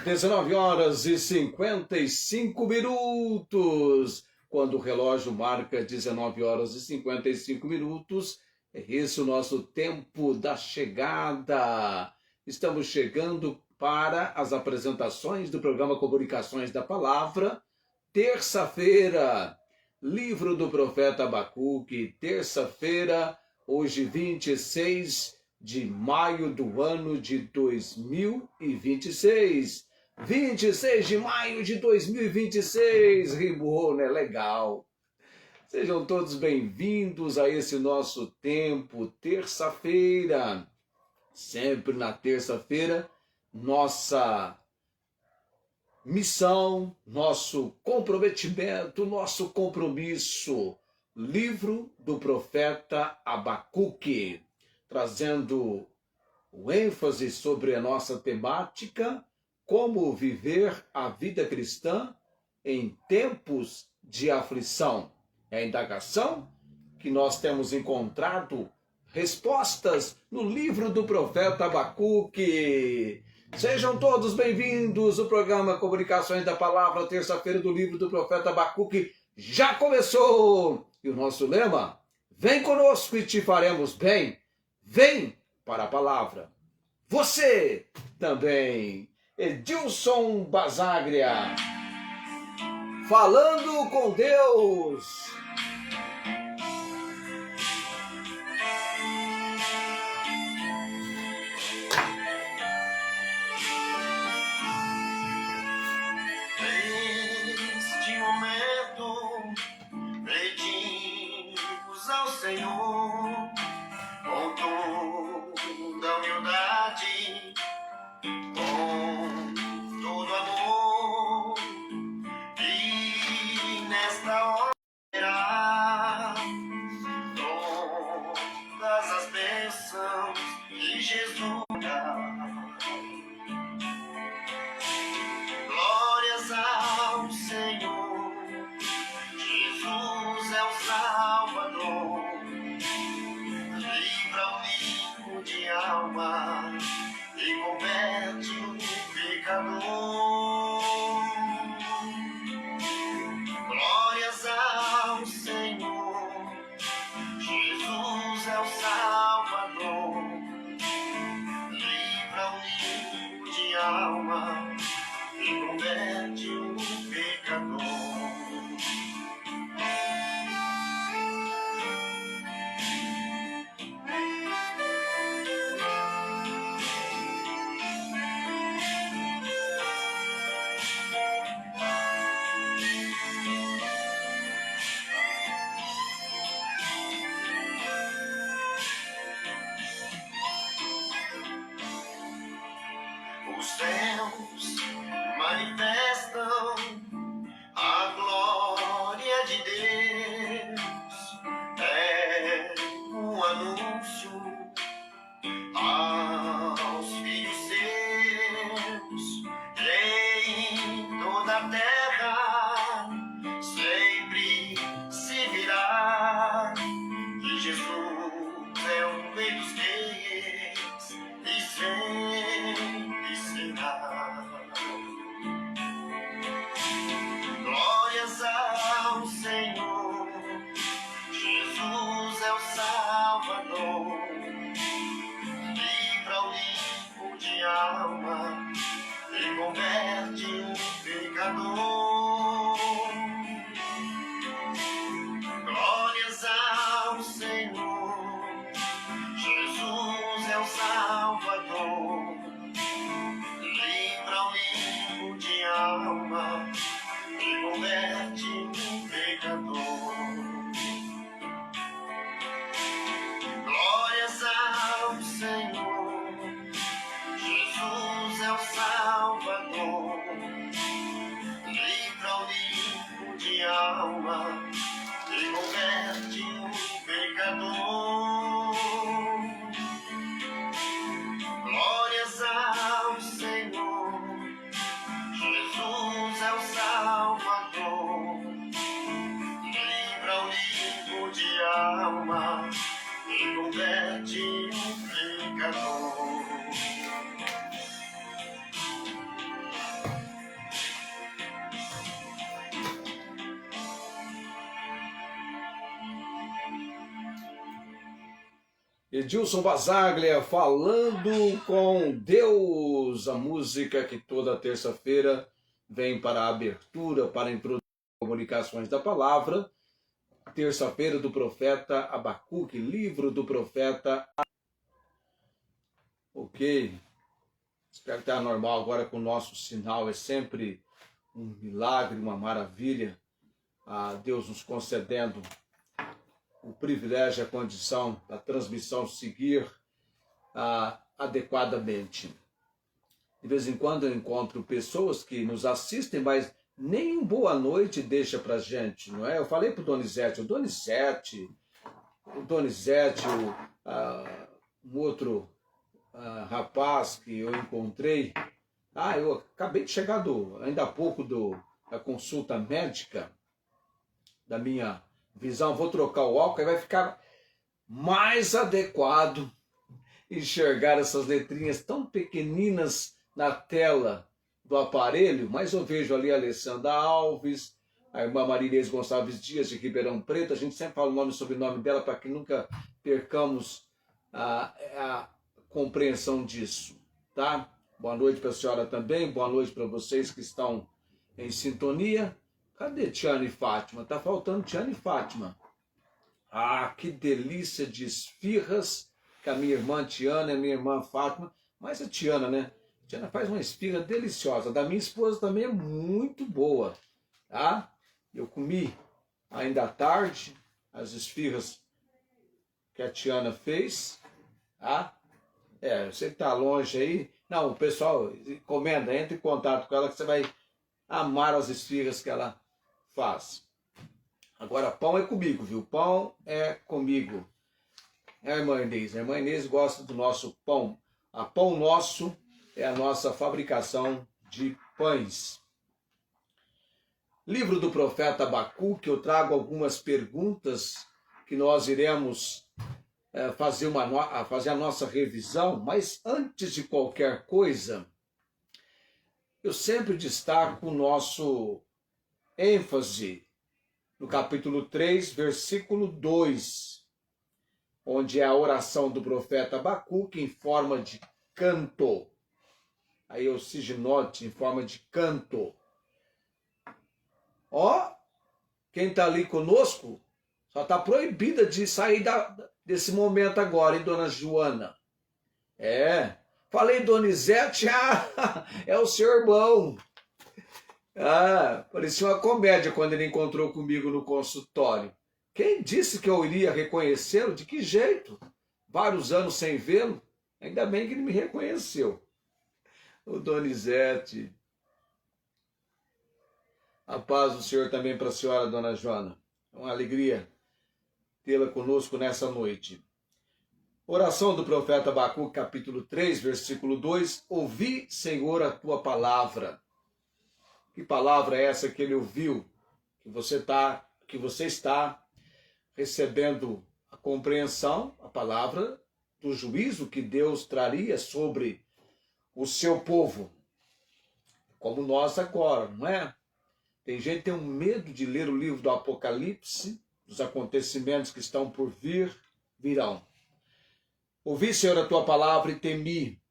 19h55. Quando o relógio marca 19h55, é esse o nosso tempo da chegada. Estamos chegando para as apresentações do programa Comunicações da Palavra, terça-feira, livro do profeta Abacuque, terça-feira, hoje 26 de maio do ano de 2026. 26 de maio de 2026, rimou, né? Legal. Sejam todos bem-vindos a esse nosso tempo, terça-feira. Sempre na terça-feira, nossa missão, nosso comprometimento, nosso compromisso. Livro do profeta Abacuque, trazendo o ênfase sobre a nossa temática, como viver a vida cristã em tempos de aflição. É a indagação que nós temos encontrado respostas no livro do profeta Abacuque. Sejam todos bem-vindos. O programa Comunicações da Palavra, terça-feira do livro do profeta Abacuque, já começou. E o nosso lema: vem conosco e te faremos bem. Vem para a palavra. Você também. Edilson Basaglia, falando com Deus. Neste momento, pedimos ao Senhor, com toda humildade, com todo amor, e nesta hora todas as bênçãos de Jesus dá. Glórias ao Senhor, Jesus é o Salvador, livra o limpo de alma e converte o pecador. Glórias ao Senhor, Jesus é o Salvador, livra o limpo de alma e converte o pecador. Os céus manifestam a glória de Deus, é um anúncio aos filhos seus, em toda a terra sempre se virá que Jesus é o Rei dos Reis e sempre será. Glórias ao Senhor, Jesus é o Salvador, livra o limpo de alma e converte o pecador. Glórias ao Senhor, Jesus é o Salvador, livra o limpo de alma e converte o pecador. Glórias ao Senhor, Jesus é o Salvador, livra o limpo de alma e converte o pecador. Glórias ao Senhor, Jesus é o Salvador, livra o limpo de alma e converte o pecador. Edilson Basaglia, Falando com Deus, a música que toda terça-feira vem para a abertura, para a introdução das comunicações da palavra. Terça-feira do profeta Abacuque, livro do profeta. Ok, espero que esteja normal agora com o nosso sinal, é sempre um milagre, uma maravilha, a Deus nos concedendo o privilégio, a condição da transmissão seguir adequadamente. De vez em quando eu encontro pessoas que nos assistem, mas nem um boa noite deixa pra gente, não é? Eu falei pro Donizete, um outro rapaz que eu encontrei, eu acabei de chegar ainda há pouco da consulta médica, da minha visão, vou trocar o óculos, aí vai ficar mais adequado enxergar essas letrinhas tão pequeninas na tela do aparelho, mas eu vejo ali a Alessandra Alves, a irmã Marinês Gonçalves Dias de Ribeirão Preto, a gente sempre fala o nome e sobrenome dela para que nunca percamos a compreensão disso, tá? Boa noite para a senhora também, boa noite para vocês que estão em sintonia. Cadê Tiana e Fátima? Tá faltando Tiana e Fátima. Que delícia de esfirras que a minha irmã Tiana e a minha irmã Fátima, mas a Tiana, né? A Tiana faz uma esfirra deliciosa. Da minha esposa também é muito boa, tá? Eu comi ainda à tarde as esfirras que a Tiana fez, tá? Você que tá longe aí, não, o pessoal encomenda, entre em contato com ela que você vai amar as esfirras que ela faz. Agora, pão é comigo, viu? Pão é comigo. A irmã Inês gosta do nosso pão. A Pão Nosso é a nossa fabricação de pães. Livro do profeta Abacuque, eu trago algumas perguntas que nós iremos fazer a nossa revisão, mas antes de qualquer coisa, eu sempre destaco o nosso ênfase no capítulo 3, versículo 2, onde é a oração do profeta Abacuque em forma de canto. Aí eu signote em forma de canto. Quem está ali conosco só está proibida de sair desse momento agora, hein, dona Joana? Falei Donizete, é o seu irmão. Parecia uma comédia quando ele encontrou comigo no consultório. Quem disse que eu iria reconhecê-lo? De que jeito? Vários anos sem vê-lo, ainda bem que ele me reconheceu. O Donizete. A paz do Senhor também para a senhora, dona Joana. É uma alegria tê-la conosco nessa noite. Oração do profeta Abacuque, capítulo 3, versículo 2. Ouvi, Senhor, a tua palavra. Que palavra é essa que ele ouviu? Que você está recebendo a compreensão, a palavra do juízo que Deus traria sobre o seu povo. Como nós agora, não é? Tem gente que tem um medo de ler o livro do Apocalipse, os acontecimentos que estão por virão. Ouvi, Senhor, a tua palavra e temi.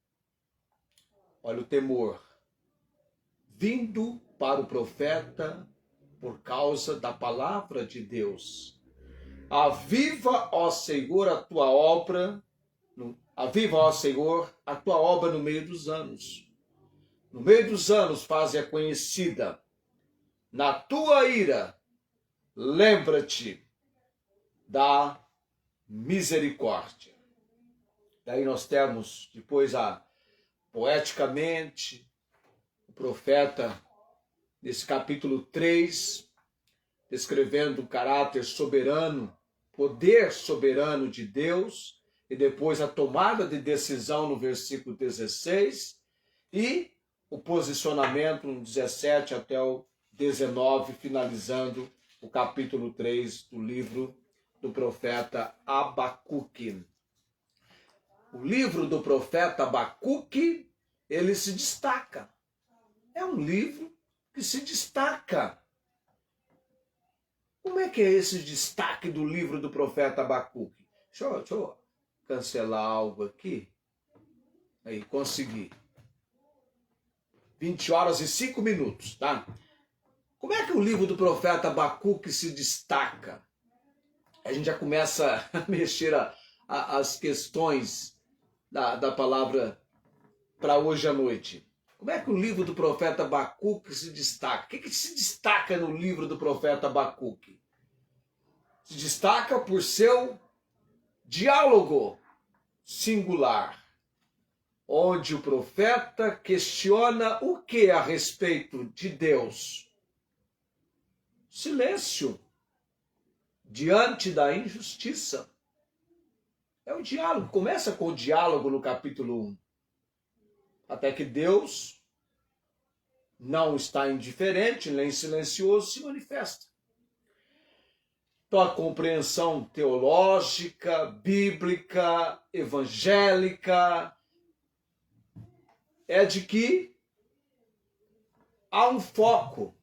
Olha o temor. Vindo para o profeta por causa da palavra de Deus. Aviva, ó Senhor, a tua obra. Aviva, ó Senhor, a tua obra no meio dos anos. No meio dos anos, faze-a conhecida. Na tua ira, lembra-te da misericórdia. Daí nós temos, depois, poeticamente, o profeta, nesse capítulo 3, descrevendo o caráter soberano, poder soberano de Deus, e depois a tomada de decisão no versículo 16, e o posicionamento no 17 até o 19, finalizando o capítulo 3 do livro do profeta Abacuque. O livro do profeta Abacuque, ele se destaca. É um livro que se destaca. Como é que é esse destaque do livro do profeta Abacuque? Deixa eu cancelar algo aqui. Aí, consegui. 20 horas e 5 minutos, tá? Como é que o livro do profeta Abacuque se destaca? A gente já começa a mexer as questões da palavra para hoje à noite. Como é que o livro do profeta Abacuque se destaca? O que se destaca no livro do profeta Abacuque? Se destaca por seu diálogo singular, onde o profeta questiona o que a respeito de Deus? Silêncio diante da injustiça. É o diálogo, começa com o diálogo no capítulo 1. Até que Deus não está indiferente, nem silencioso, se manifesta. Então a compreensão teológica, bíblica, evangélica, é de que há um foco,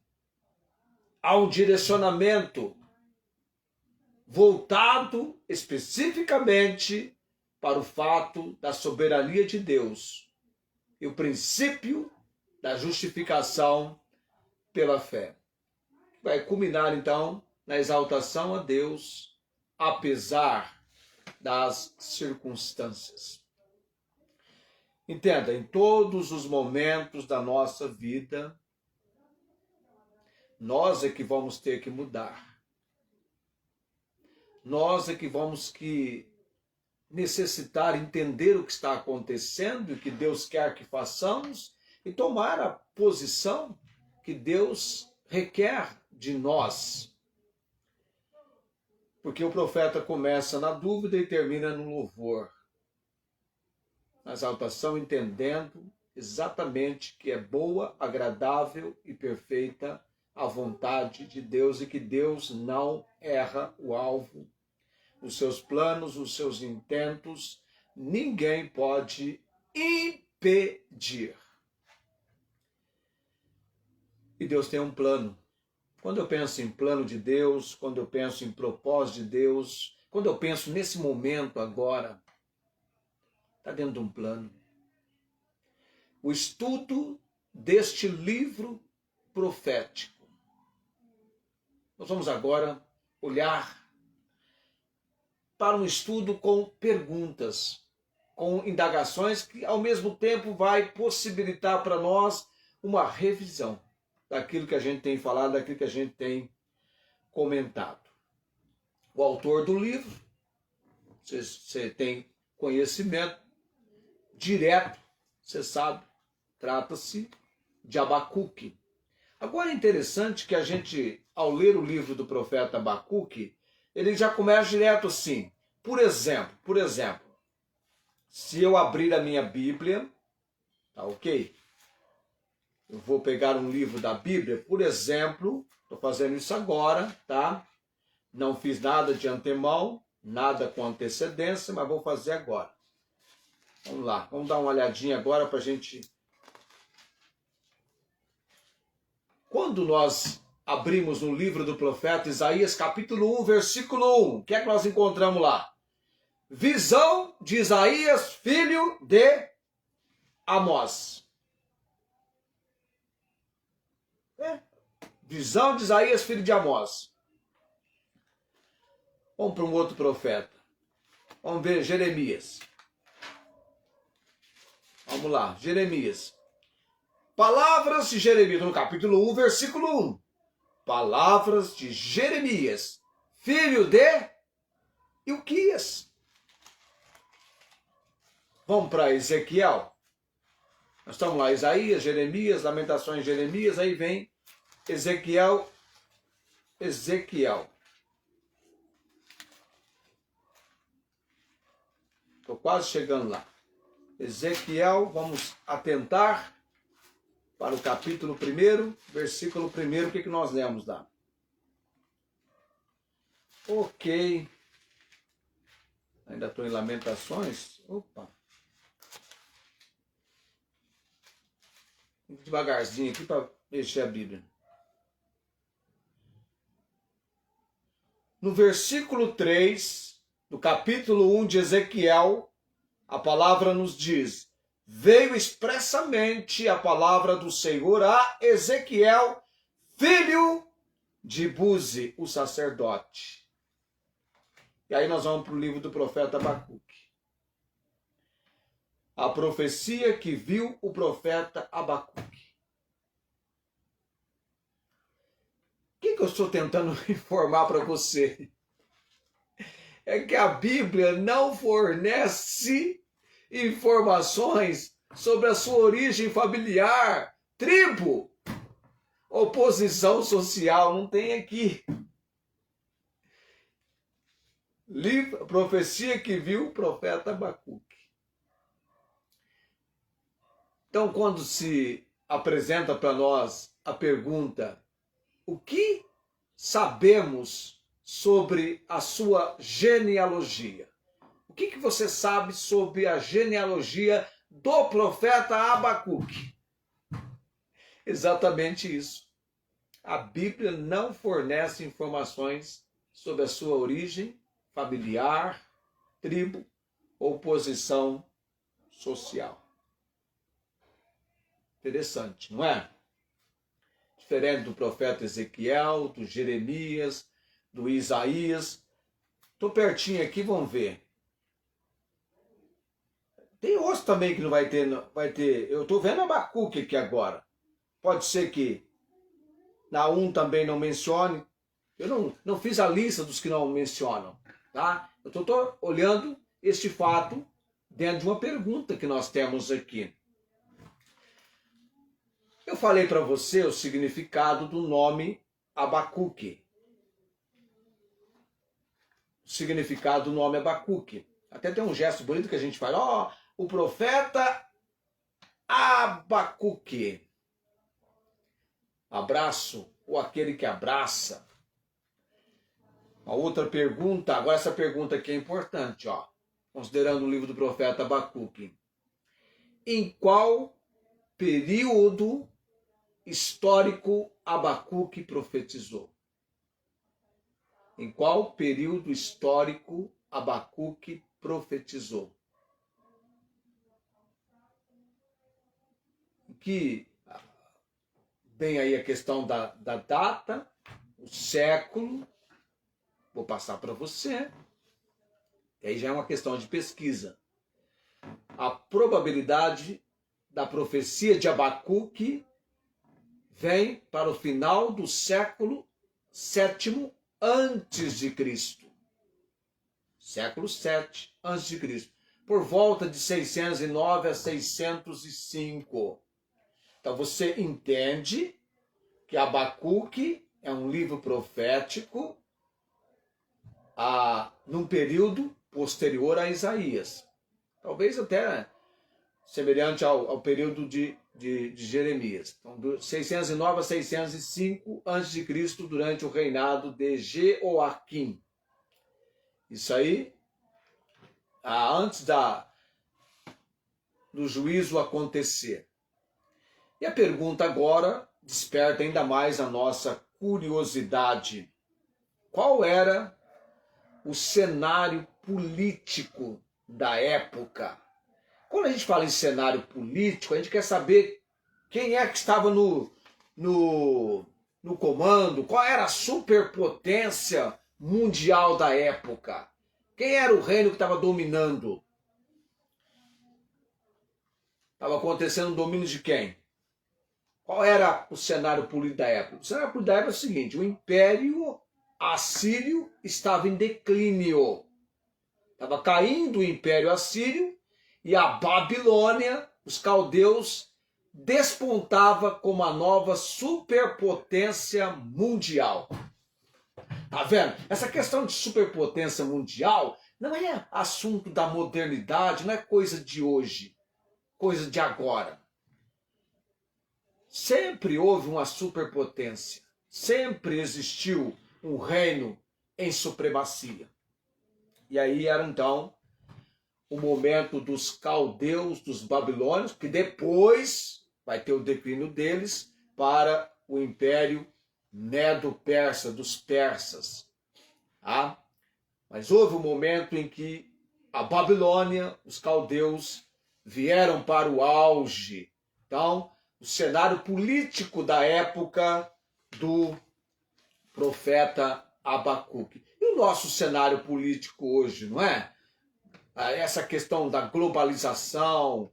há um direcionamento voltado especificamente para o fato da soberania de Deus e o princípio da justificação pela fé. Vai culminar, então, na exaltação a Deus, apesar das circunstâncias. Entenda, em todos os momentos da nossa vida, nós é que vamos ter que mudar. Nós é que vamos que necessitar entender o que está acontecendo e o que Deus quer que façamos e tomar a posição que Deus requer de nós. Porque o profeta começa na dúvida e termina no louvor. Na exaltação, entendendo exatamente que é boa, agradável e perfeita a vontade de Deus e que Deus não erra o alvo. Os seus planos, os seus intentos, ninguém pode impedir. E Deus tem um plano. Quando eu penso em plano de Deus, quando eu penso em propósito de Deus, quando eu penso nesse momento agora, está dentro de um plano. O estudo deste livro profético. Nós vamos agora olhar para um estudo com perguntas, com indagações que ao mesmo tempo vai possibilitar para nós uma revisão daquilo que a gente tem falado, daquilo que a gente tem comentado. O autor do livro, você tem conhecimento direto, você sabe, trata-se de Abacuque. Agora é interessante que a gente, ao ler o livro do profeta Abacuque, ele já começa direto assim. Por exemplo, se eu abrir a minha Bíblia, tá ok? Eu vou pegar um livro da Bíblia, por exemplo, estou fazendo isso agora, tá? Não fiz nada de antemão, nada com antecedência, mas vou fazer agora. Vamos lá, vamos dar uma olhadinha agora para a gente... Quando nós abrimos no livro do profeta Isaías, capítulo 1, versículo 1, o que é que nós encontramos lá? Visão de Isaías, filho de Amós. Visão de Isaías, filho de Amós. Vamos para um outro profeta. Vamos ver Jeremias. Vamos lá, Jeremias. Palavras de Jeremias, no capítulo 1, versículo 1. Palavras de Jeremias, filho de Ilquias. Vamos para Ezequiel. Nós estamos lá, Isaías, Jeremias, Lamentações, Jeremias, aí vem Ezequiel. Estou quase chegando lá. Ezequiel, vamos atentar para o capítulo 1, versículo 1, o que nós lemos lá? Ok. Ainda estou em Lamentações. Opa. Devagarzinho aqui para mexer a Bíblia. No versículo 3, no capítulo 1 de Ezequiel, a palavra nos diz: veio expressamente a palavra do Senhor a Ezequiel, filho de Buzi, o sacerdote. E aí nós vamos para o livro do profeta Abacuque. A profecia que viu o profeta Abacuque. O que eu estou tentando informar para você? É que a Bíblia não fornece informações sobre a sua origem familiar, tribo, oposição social, não tem aqui. Profecia que viu o profeta Abacuque. Então, quando se apresenta para nós a pergunta: o que sabemos sobre a sua genealogia? O que você sabe sobre a genealogia do profeta Abacuque? Exatamente isso. A Bíblia não fornece informações sobre a sua origem familiar, tribo ou posição social. Interessante, não é? Diferente do profeta Ezequiel, do Jeremias, do Isaías. Estou pertinho aqui, vamos ver. Tem outros também que não vai ter. Eu estou vendo Abacuque aqui agora. Pode ser que na 1 também não mencione. Eu não fiz a lista dos que não mencionam. Tá? Eu estou olhando este fato dentro de uma pergunta que nós temos aqui. Eu falei para você o significado do nome Abacuque. O significado do nome Abacuque. Até tem um gesto bonito que a gente fala: ó, o profeta Abacuque. Abraço, ou aquele que abraça. Uma outra pergunta, agora essa pergunta aqui é importante, ó. Considerando o livro do profeta Abacuque. Em qual período histórico Abacuque profetizou? Em qual período histórico Abacuque profetizou? Que vem aí a questão da data, o século. Vou passar para você. E aí já é uma questão de pesquisa. A probabilidade da profecia de Abacuque vem para o final do século VII antes de Cristo. Século VII antes de Cristo. Por volta de 609 a 605. Então você entende que Abacuque é um livro profético num período posterior a Isaías. Talvez até semelhante ao período de Jeremias. Então, de 609 a 605 a.C., durante o reinado de Jeoaquim. Isso aí, antes do juízo acontecer. E a pergunta agora desperta ainda mais a nossa curiosidade. Qual era o cenário político da época? Quando a gente fala em cenário político, a gente quer saber quem é que estava no comando, qual era a superpotência mundial da época, quem era o reino que estava dominando. Estava acontecendo o domínio de quem? Qual era o cenário político da época? O cenário político da época é o seguinte: o Império Assírio estava em declínio. Estava caindo o Império Assírio e a Babilônia, os caldeus, despontava como a nova superpotência mundial. Tá vendo? Essa questão de superpotência mundial não é assunto da modernidade, não é coisa de hoje, coisa de agora. Sempre houve uma superpotência, sempre existiu um reino em supremacia. E aí era então o momento dos caldeus, dos babilônios, que depois vai ter o declínio deles para o Império Medo-Persa, dos persas. Tá? Mas houve um momento em que a Babilônia, os caldeus, vieram para o auge. Então, o cenário político da época do profeta Abacuque. E o nosso cenário político hoje, não é? Essa questão da globalização,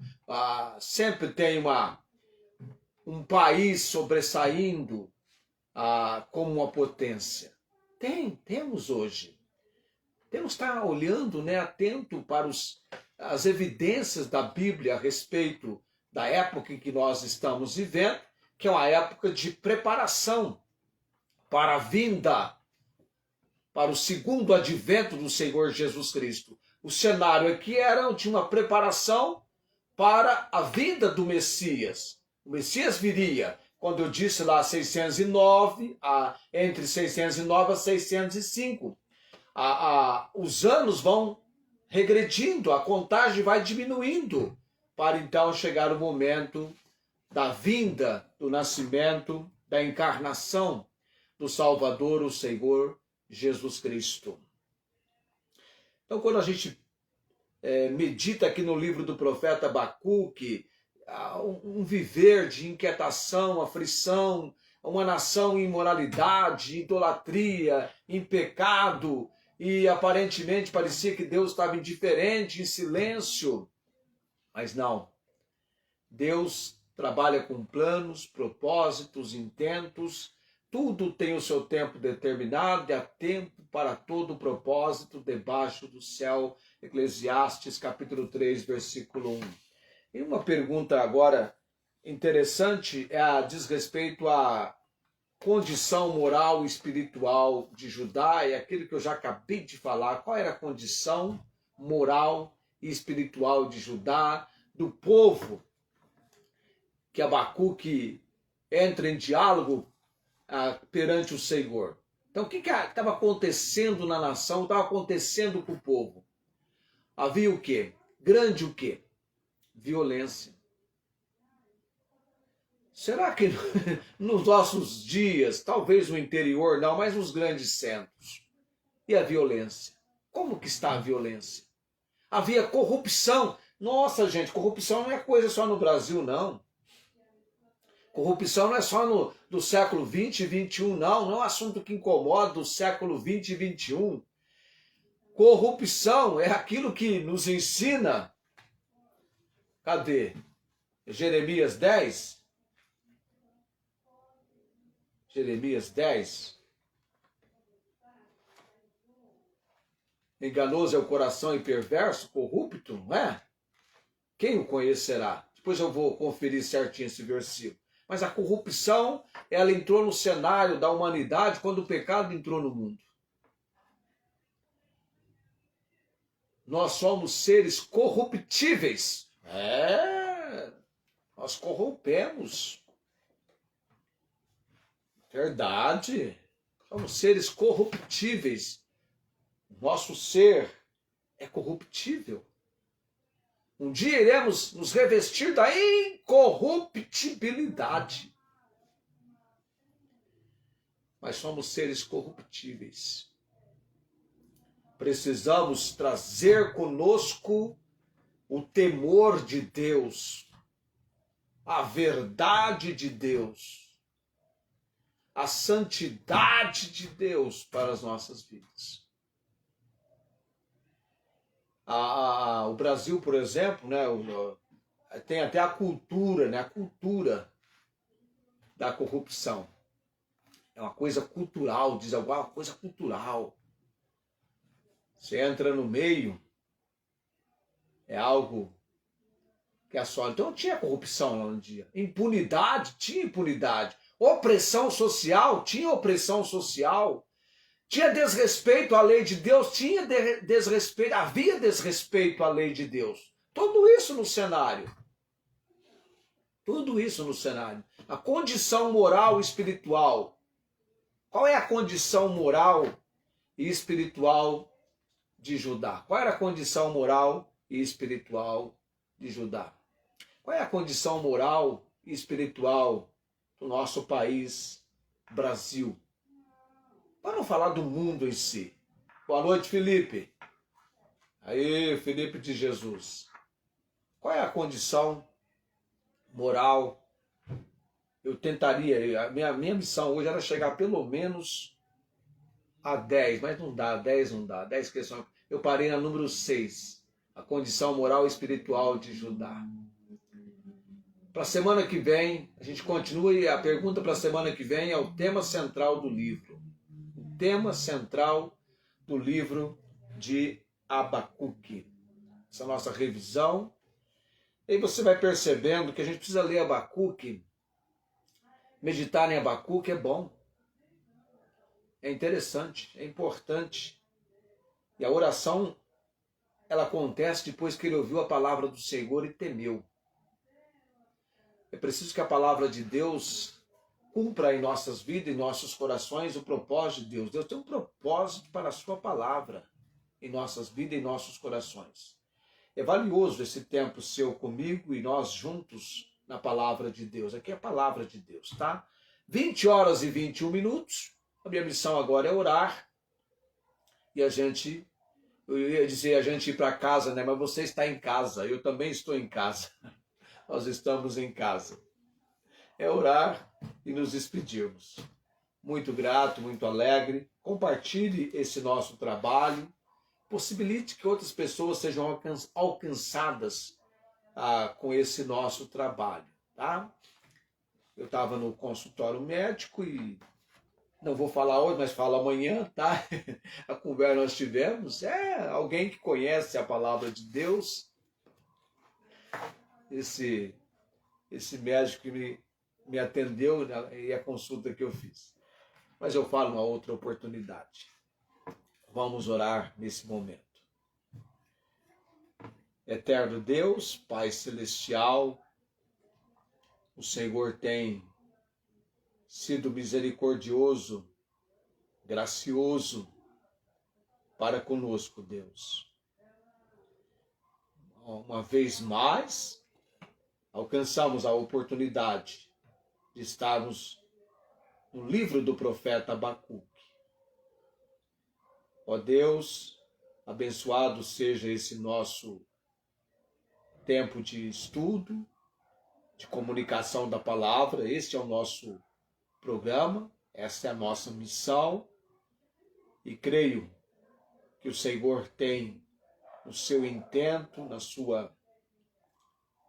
sempre tem um país sobressaindo como uma potência. Temos hoje. Temos que estar olhando, né, atento para as evidências da Bíblia a respeito da época em que nós estamos vivendo, que é uma época de preparação para a vinda, para o segundo advento do Senhor Jesus Cristo. O cenário aqui de uma preparação para a vinda do Messias. O Messias viria, quando eu disse lá 609, entre 609 a 605. Os anos vão regredindo, a contagem vai diminuindo, para então chegar o momento da vinda, do nascimento, da encarnação do Salvador, o Senhor Jesus Cristo. Então, quando a gente medita aqui no livro do profeta Abacuque, um viver de inquietação, aflição, uma nação em imoralidade, idolatria, em pecado, e aparentemente parecia que Deus estava indiferente, em silêncio. Mas não. Deus trabalha com planos, propósitos, intentos. Tudo tem o seu tempo determinado e há tempo para todo propósito debaixo do céu. Eclesiastes capítulo 3, versículo 1. E uma pergunta agora interessante diz respeito à condição moral e espiritual de Judá, é aquilo que eu já acabei de falar. Qual era a condição moral e espiritual de Judá, do povo que Abacuque entra em diálogo perante o Senhor? Então, o que estava acontecendo na nação, estava acontecendo com o povo? Havia o quê? Grande o quê? Violência. Será que nos nossos dias, talvez no interior não, mas nos grandes centros, e a violência? Como que está a violência? Havia corrupção. Nossa, gente, corrupção não é coisa só no Brasil, não. Corrupção não é só do século 20 e 21, não. Não é um assunto que incomoda do século 20 e 21. Corrupção é aquilo que nos ensina. Cadê? Jeremias 10? Jeremias 10. Enganoso é o coração e perverso, corrupto, não é? Quem o conhecerá? Depois eu vou conferir certinho esse versículo. Mas a corrupção, ela entrou no cenário da humanidade quando o pecado entrou no mundo. Nós somos seres corruptíveis. Nós corrompemos. Verdade. Somos seres corruptíveis. Nosso ser é corruptível. Um dia iremos nos revestir da incorruptibilidade. Mas somos seres corruptíveis. Precisamos trazer conosco o temor de Deus, a verdade de Deus, a santidade de Deus para as nossas vidas. O Brasil, por exemplo, né, tem até a cultura, né, a cultura da corrupção. É uma coisa cultural, diz alguma coisa cultural. Você entra no meio, é algo que é só. Então tinha corrupção lá no dia. Impunidade, tinha impunidade. Opressão social, tinha opressão social. Tinha desrespeito à lei de Deus, tinha desrespeito, havia desrespeito à lei de Deus. Tudo isso no cenário. Tudo isso no cenário. A condição moral e espiritual. Qual é a condição moral e espiritual de Judá? Qual era a condição moral e espiritual de Judá? Qual é a condição moral e espiritual do nosso país, Brasil? Para não falar do mundo em si. Boa noite, Felipe. Aí, Felipe de Jesus. Qual é a condição moral? Eu tentaria, a minha missão hoje era chegar pelo menos a 10, mas não dá, 10 não dá, 10 questões. Eu parei na número 6, a condição moral e espiritual de Judá. Para a semana que vem, a gente continua e a pergunta para a semana que vem é o tema central do livro. O tema central do livro de Abacuque. Essa nossa revisão. E aí você vai percebendo que a gente precisa ler Abacuque. Meditar em Abacuque é bom. É interessante, é importante. E a oração, ela acontece depois que ele ouviu a palavra do Senhor e temeu. É preciso que a palavra de Deus cumpra em nossas vidas, em nossos corações, o propósito de Deus. Deus tem um propósito para a sua palavra em nossas vidas, em nossos corações. É valioso esse tempo seu comigo e nós juntos na palavra de Deus. Aqui é a palavra de Deus, tá? 20 horas e 21 minutos. A minha missão agora é orar. E eu ia dizer a gente ir para casa, né? Mas você está em casa, eu também estou em casa. Nós estamos em casa. É orar e nos despedirmos. Muito grato, muito alegre. Compartilhe esse nosso trabalho. Possibilite que outras pessoas sejam alcançadas com esse nosso trabalho, tá? Eu estava no consultório médico e não vou falar hoje, mas falo amanhã, tá? A conversa que nós tivemos é alguém que conhece a palavra de Deus. Esse médico que me atendeu e a consulta que eu fiz. Mas eu falo uma outra oportunidade. Vamos orar nesse momento. Eterno Deus, Pai Celestial, o Senhor tem sido misericordioso, gracioso para conosco, Deus. Uma vez mais, alcançamos a oportunidade de estarmos no livro do profeta Abacuque. Ó Deus, abençoado seja esse nosso tempo de estudo, de comunicação da palavra. Este é o nosso programa, esta é a nossa missão. E creio que o Senhor tem no seu intento, na sua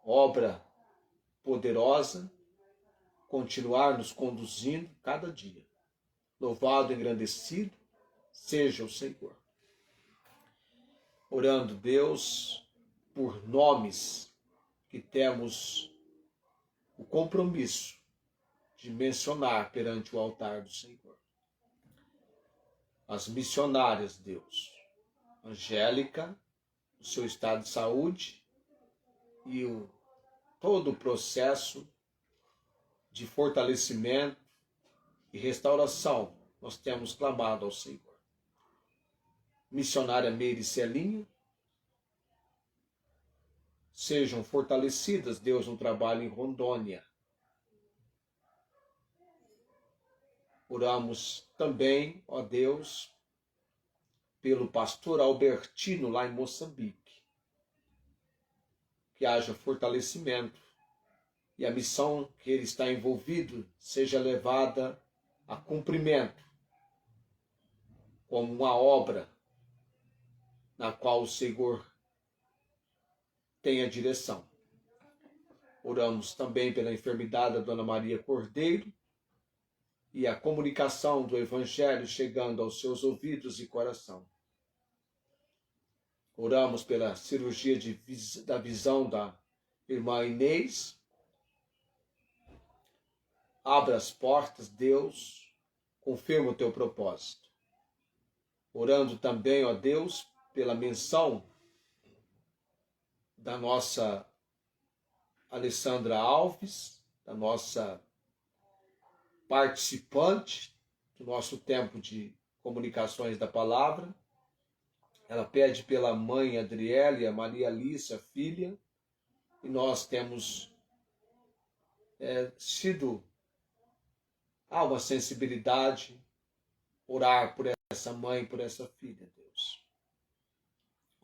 obra poderosa, continuar nos conduzindo cada dia. Louvado e engrandecido seja o Senhor. Orando, Deus, por nomes que temos o compromisso de mencionar perante o altar do Senhor. As missionárias, Deus, Angélica, o seu estado de saúde e todo o processo de fortalecimento e restauração, nós temos clamado ao Senhor. Missionária Meire Celinho, sejam fortalecidas, Deus, no trabalho em Rondônia. Oramos também, ó Deus, pelo pastor Albertino lá em Moçambique. Que haja fortalecimento e a missão que ele está envolvido seja levada a cumprimento como uma obra na qual o Senhor tem a direção. Oramos também pela enfermidade da Dona Maria Cordeiro e a comunicação do Evangelho chegando aos seus ouvidos e coração. Oramos pela cirurgia da visão da irmã Inês. Abra as portas, Deus, confirma o teu propósito. Orando também, ó Deus, pela menção da nossa Alessandra Alves, da nossa participante do nosso tempo de comunicações da palavra. Ela pede pela mãe Adriele, a Maria Alice, a filha, e nós temos há uma sensibilidade, orar por essa mãe, por essa filha, Deus.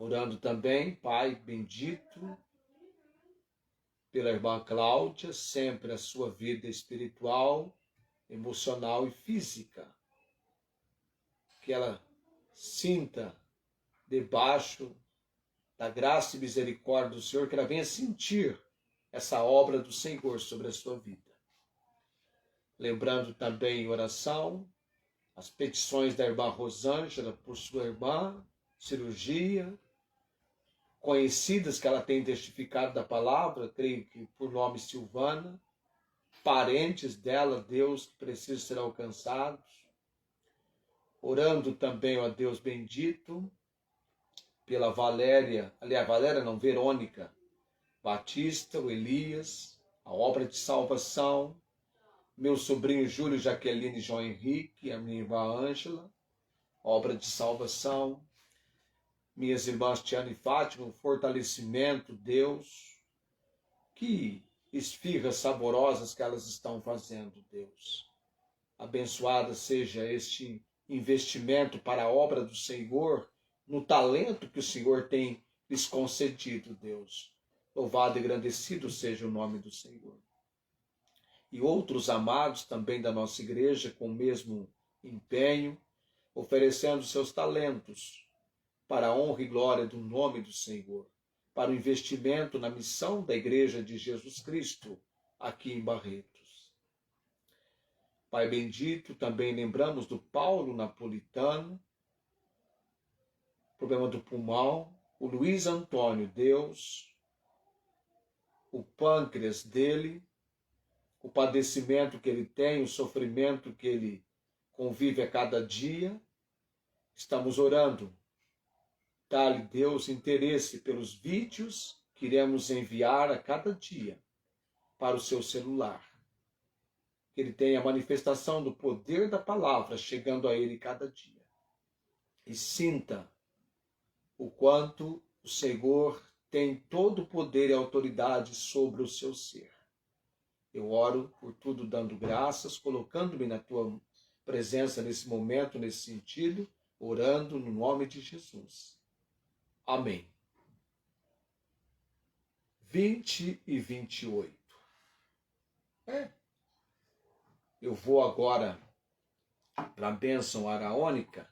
Orando também, Pai bendito, pela irmã Cláudia, sempre a sua vida espiritual, emocional e física. Que ela sinta debaixo da graça e misericórdia do Senhor, que ela venha sentir essa obra do Senhor sobre a sua vida. Lembrando também em oração as petições da irmã Rosângela por sua irmã, cirurgia, conhecidas que ela tem testificado da palavra, creio que por nome Silvana, parentes dela, Deus, que precisam ser alcançados. Orando também, ó Deus bendito, pela Verônica Batista, o Elias, a obra de salvação, meu sobrinho Júlio, Jaqueline e João Henrique, a minha irmã Ângela, obra de salvação, minhas irmãs Tiana e Fátima, um fortalecimento, Deus, que esfirras saborosas que elas estão fazendo, Deus. Abençoada seja este investimento para a obra do Senhor, no talento que o Senhor tem lhes concedido, Deus. Louvado e engrandecido seja o nome do Senhor. E outros amados também da nossa igreja, com o mesmo empenho, oferecendo seus talentos para a honra e glória do nome do Senhor, para o investimento na missão da Igreja de Jesus Cristo, aqui em Barretos. Pai bendito, também lembramos do Paulo Napolitano, problema do pulmão, o Luiz Antônio, Deus, o pâncreas dele, o padecimento que ele tem, o sofrimento que ele convive a cada dia. Estamos orando. Dá-lhe, Deus, interesse pelos vídeos que iremos enviar a cada dia para o seu celular. Que ele tenha a manifestação do poder da palavra chegando a ele cada dia. E sinta o quanto o Senhor tem todo o poder e autoridade sobre o seu ser. Eu oro por tudo dando graças, colocando-me na tua presença nesse momento, nesse sentido, orando no nome de Jesus. Amém. 20 e 28. Eu vou agora para a bênção araônica.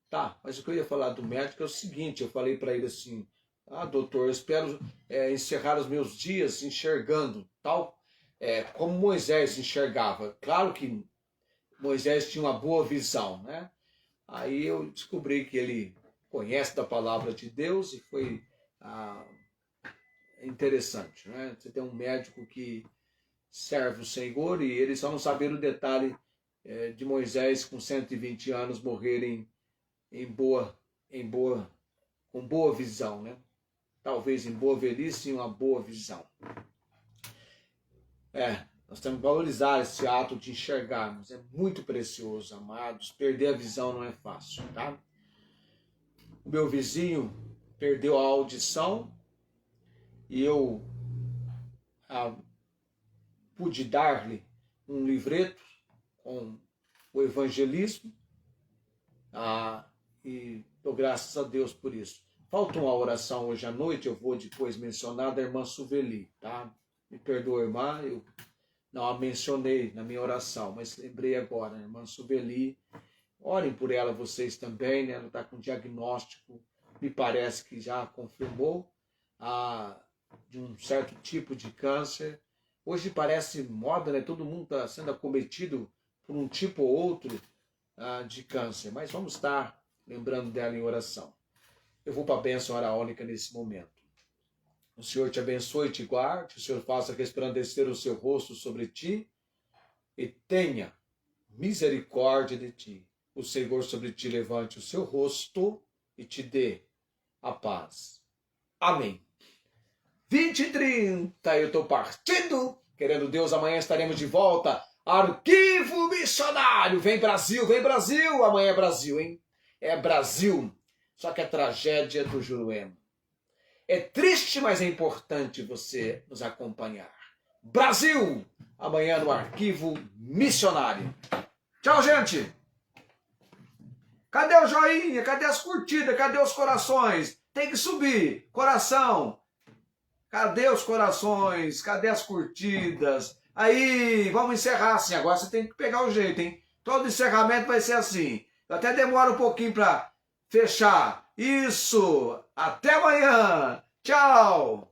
Tá, mas o que eu ia falar do médico é o seguinte, eu falei para ele assim, doutor, eu espero encerrar os meus dias enxergando, tal como Moisés enxergava. Claro que Moisés tinha uma boa visão, né? Aí eu descobri que ele conhece da palavra de Deus e foi interessante, né? Você tem um médico que serve o Senhor e ele só não sabia o detalhe de Moisés com 120 anos morrerem com boa visão, né? Talvez em boa velhice e uma boa visão. Nós temos que valorizar esse ato de enxergarmos. É muito precioso, amados. Perder a visão não é fácil, tá? O meu vizinho perdeu a audição e eu pude dar-lhe um livreto com o evangelismo e dou graças a Deus por isso. Falta uma oração hoje à noite, eu vou depois mencionar da irmã Suveli, tá? Me perdoa, irmã, eu não a mencionei na minha oração, mas lembrei agora, a irmã Suveli. Orem por ela, vocês também, né? Ela está com diagnóstico, me parece que já confirmou, de um certo tipo de câncer. Hoje parece moda, né? Todo mundo está sendo acometido por um tipo ou outro de câncer, mas vamos estar lembrando dela em oração. Eu vou para a bênção araônica nesse momento. O Senhor te abençoe e te guarde, o Senhor faça resplandecer o seu rosto sobre ti e tenha misericórdia de ti. O Senhor sobre ti levante o seu rosto e te dê a paz. Amém. 20h30, eu estou partindo. Querendo Deus, amanhã estaremos de volta. Arquivo Missionário. Vem Brasil, vem Brasil. Amanhã é Brasil, hein? É Brasil. Só que é tragédia do Juruena. É triste, mas é importante você nos acompanhar. Brasil, amanhã no Arquivo Missionário. Tchau, gente! Cadê o joinha? Cadê as curtidas? Cadê os corações? Tem que subir. Coração. Cadê os corações? Cadê as curtidas? Aí, vamos encerrar assim. Agora você tem que pegar o jeito, hein? Todo encerramento vai ser assim. Eu até demora um pouquinho para fechar. Isso. Até amanhã. Tchau.